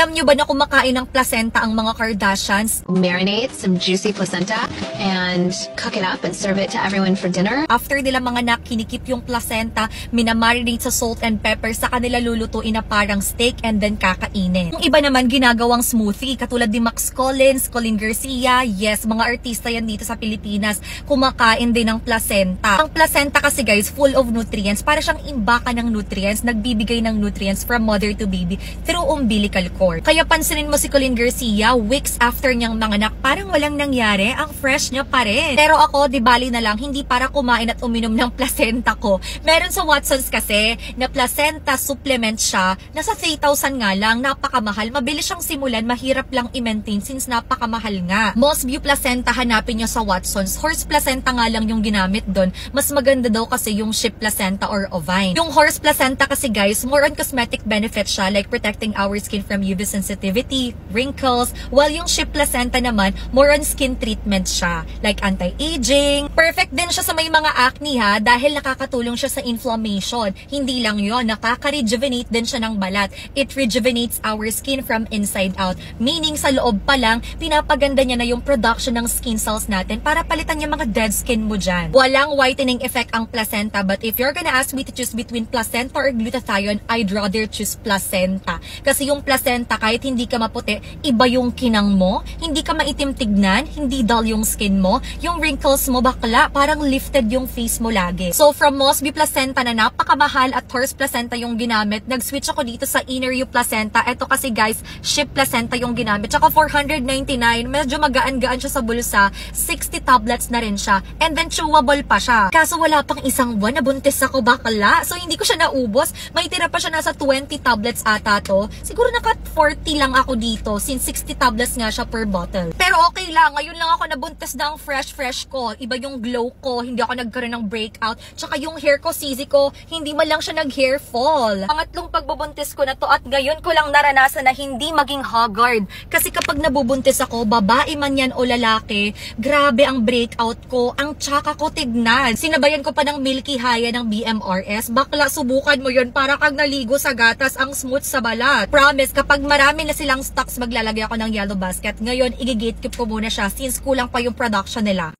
Alam nyo ba na kumakain ng placenta ang mga Kardashians? Marinate some juicy placenta and cook it up and serve it to everyone for dinner. After nila mga anak, kinikip yung placenta, minamarinate sa salt and pepper, sa kanila lulutuin na parang steak and then kakainin. Yung iba naman ginagawang smoothie, katulad ni Max Collins, Colin Garcia, yes, mga artista yan dito sa Pilipinas, kumakain din ng placenta. Ang placenta kasi guys, full of nutrients, para siyang imbaka ng nutrients, nagbibigay ng nutrients from mother to baby through umbilical cord. Kaya pansinin mo si Colin Garcia, weeks after niyang manganak, parang walang nangyari, ang fresh niya pa rin. Pero ako, di bali na lang, hindi para kumain at uminom ng placenta ko. Meron sa Watsons kasi, na placenta supplement siya, nasa 3,000 nga lang, napakamahal, mabilis siyang simulan, mahirap lang i-maintain since napakamahal nga. Moss View placenta, hanapin niyo sa Watsons. Horse placenta nga lang yung ginamit doon. Mas maganda daw kasi yung sheep placenta or ovine. Yung horse placenta kasi guys, more on cosmetic benefits siya, like protecting our skin from UV sensitivity, wrinkles, while yung sheep placenta naman, more on skin treatment siya, like anti-aging. Perfect din siya sa may mga acne ha, dahil nakakatulong siya sa inflammation. Hindi lang yon, nakaka-rejuvenate din siya ng balat. It rejuvenates our skin from inside out. Meaning sa loob pa lang, pinapaganda niya na yung production ng skin cells natin para palitan yung mga dead skin mo dyan. Walang whitening effect ang placenta, but if you're gonna ask me to choose between placenta or glutathione, I'd rather choose placenta. Kasi yung placenta, kahit hindi ka maputi, iba yung kinang mo, hindi ka maitim tignan, hindi dull yung skin mo, yung wrinkles mo bakla, parang lifted yung face mo lagi. So from Moss View placenta na napakamahal at horse placenta yung ginamit, nag-switch ako dito sa Inner You placenta. Ito kasi guys, sheep placenta yung ginamit. Tsaka 499, medyo magaan-gaan siya sa bulsa, 60 tablets na rin siya, and then chewable pa siya. Kaso wala pang isang buwan, nabuntis ako bakla, so hindi ko siya naubos. May tira pa siya, nasa 20 tablets ata to. Siguro naka 40 lang ako dito since 60 tablets nga siya per bottle. Pero okay lang, ngayon lang ako nabuntis na ang fresh ko. Iba yung glow ko, hindi ako nagkaroon ng breakout. Tsaka yung hair ko, sisi ko, hindi man lang siya nag-hair fall. Pangatlong pagbubuntis ko na to at ngayon ko lang naranasan na hindi maging haggard. Kasi kapag nabubuntis ako, babae man yan o lalaki, grabe ang breakout ko, ang tsaka ko tignan. Sinabayan ko pa ng Milky Haya ng BMRS. Bakla, subukan mo yun, para kang naligo sa gatas, ang smooth sa balat. Promise, kapag marami na silang stocks, maglalagay ako ng yellow basket. Ngayon, i-gatekeep ko muna siya since kulang pa yung production nila.